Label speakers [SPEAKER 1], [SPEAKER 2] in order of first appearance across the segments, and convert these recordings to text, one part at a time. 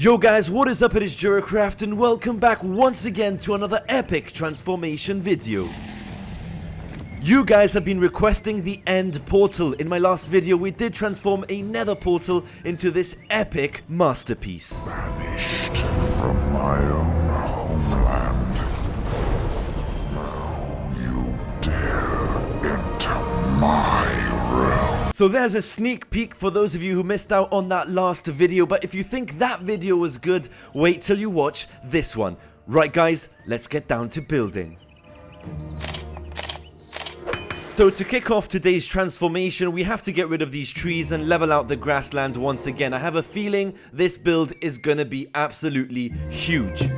[SPEAKER 1] Yo guys, what is up? It is Jeracraft and welcome back once again to another epic transformation video. You guys have been requesting the end portal. In my last video we did transform a nether portal into this epic masterpiece.
[SPEAKER 2] Banished from my own homeland. Now you dare enter my realm.
[SPEAKER 1] So there's a sneak peek for those of you who missed out on that last video, but if you think that video was good, wait till you watch this one. Right guys, let's get down to building. So to kick off today's transformation, we have to get rid of these trees and level out the grassland once again. I have a feeling this build is gonna be absolutely huge.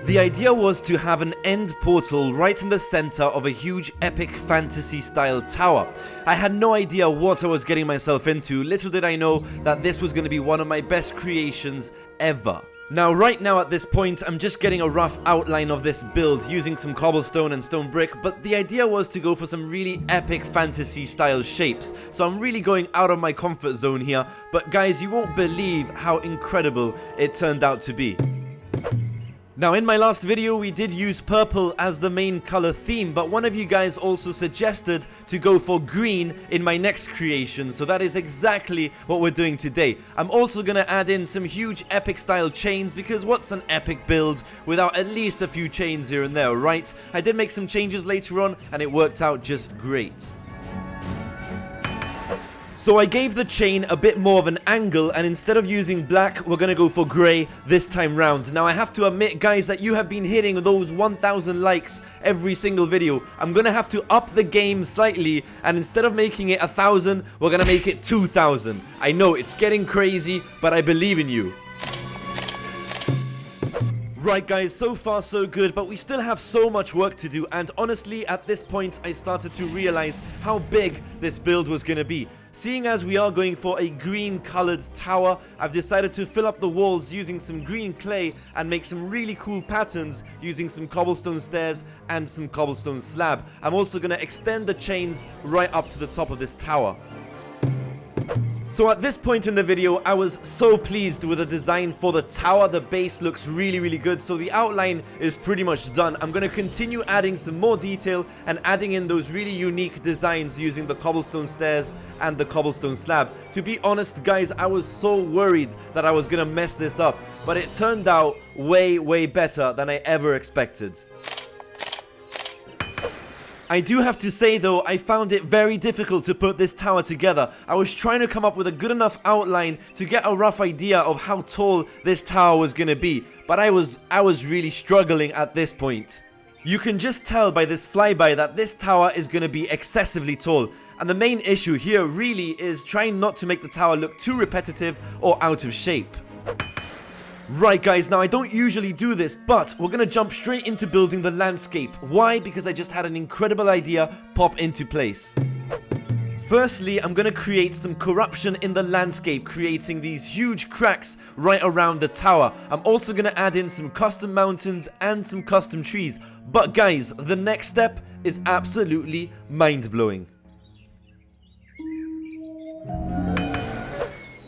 [SPEAKER 1] The idea was to have an end portal right in the center of a huge epic fantasy style tower. I had no idea what I was getting myself into. Little did I know that this was going to be one of my best creations ever. Now right now at this point I'm just getting a rough outline of this build using some cobblestone and stone brick, but the idea was to go for some really epic fantasy style shapes. So I'm really going out of my comfort zone here, but guys, you won't believe how incredible it turned out to be. Now in my last video we did use purple as the main color theme, but one of you guys also suggested to go for green in my next creation, so that is exactly what we're doing today. I'm also gonna add in some huge epic style chains, because what's an epic build without at least a few chains here and there, right? I did make some changes later on and it worked out just great. So I gave the chain a bit more of an angle, and instead of using black, we're gonna go for grey this time round. Now I have to admit guys that you have been hitting those 1,000 likes every single video. I'm gonna have to up the game slightly, and instead of making it 1,000, we're gonna make it 2,000. I know it's getting crazy, but I believe in you. Right guys, so far so good, but we still have so much work to do, and honestly at this point I started to realize how big this build was gonna be. Seeing as we are going for a green colored tower, I've decided to fill up the walls using some green clay and make some really cool patterns using some cobblestone stairs and some cobblestone slab. I'm also gonna extend the chains right up to the top of this tower. So at this point in the video, I was so pleased with the design for the tower. The base looks really good, so the outline is pretty much done. I'm going to continue adding some more detail and adding in those really unique designs using the cobblestone stairs and the cobblestone slab. To be honest guys, I was so worried that I was going to mess this up, but it turned out way better than I ever expected. I do have to say though, I found it very difficult to put this tower together. I was trying to come up with a good enough outline to get a rough idea of how tall this tower was gonna be, but I was really struggling at this point. You can just tell by this flyby that this tower is gonna be excessively tall, and the main issue here really is trying not to make the tower look too repetitive or out of shape. Right guys, now I don't usually do this, but we're gonna jump straight into building the landscape. Why? Because I just had an incredible idea pop into place. Firstly, I'm gonna create some corruption in the landscape, creating these huge cracks right around the tower. I'm also gonna add in some custom mountains and some custom trees. But guys, the next step is absolutely mind-blowing.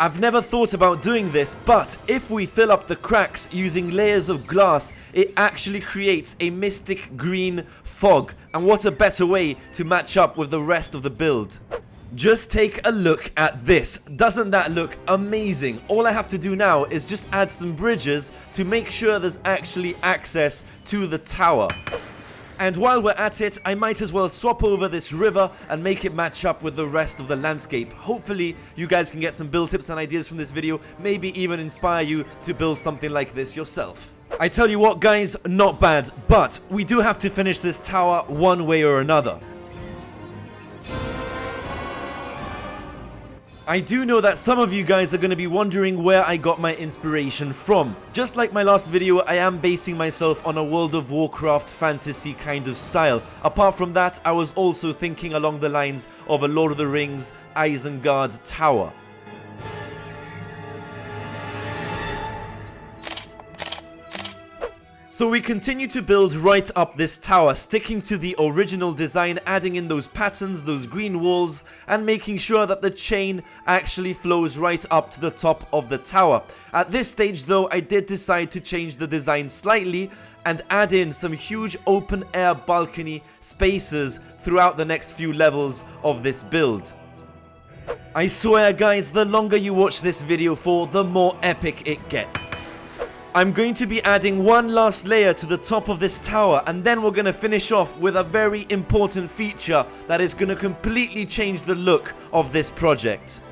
[SPEAKER 1] I've never thought about doing this, but if we fill up the cracks using layers of glass, it actually creates a mystic green fog. And what a better way to match up with the rest of the build. Just take a look at this. Doesn't that look amazing? All I have to do now is just add some bridges to make sure there's actually access to the tower. And while we're at it, I might as well swap over this river and make it match up with the rest of the landscape. Hopefully, you guys can get some build tips and ideas from this video, maybe even inspire you to build something like this yourself. I tell you what guys, not bad, but we do have to finish this tower one way or another. I do know that some of you guys are going to be wondering where I got my inspiration from. Just like my last video, I am basing myself on a World of Warcraft fantasy kind of style. Apart from that, I was also thinking along the lines of a Lord of the Rings Isengard tower. So we continue to build right up this tower, sticking to the original design, adding in those patterns, those green walls, and making sure that the chain actually flows right up to the top of the tower. At this stage though, I did decide to change the design slightly and add in some huge open air balcony spaces throughout the next few levels of this build. I swear guys, the longer you watch this video for, the more epic it gets. I'm going to be adding one last layer to the top of this tower, and then we're going to finish off with a very important feature that is going to completely change the look of this project.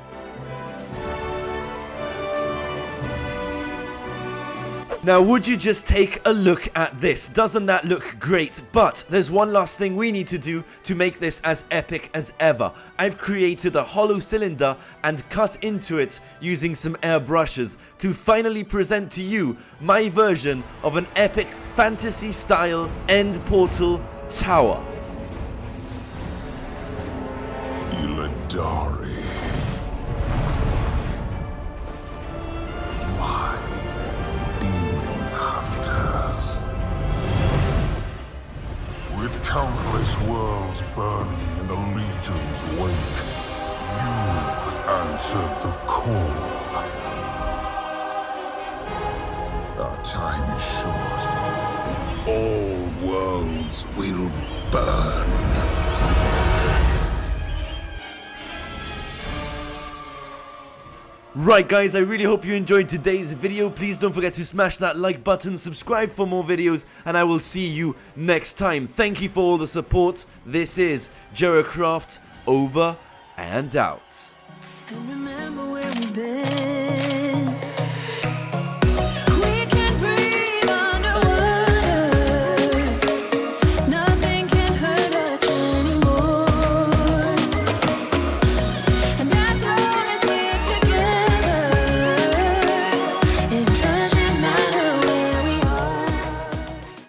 [SPEAKER 1] Now would you just take a look at this? Doesn't that look great? But there's one last thing we need to do to make this as epic as ever. I've created a hollow cylinder and cut into it using some airbrushes to finally present to you my version of an epic fantasy style end portal tower.
[SPEAKER 2] Iladari. With countless worlds burning in a legion's wake, you answered the call. Our time is short. All worlds will burn.
[SPEAKER 1] Right guys, I really hope you enjoyed today's video. Please don't forget to smash that like button, subscribe for more videos, and I will see you next time. Thank you for all the support. This is Jeracraft, over and out.
[SPEAKER 3] And remember where we've been.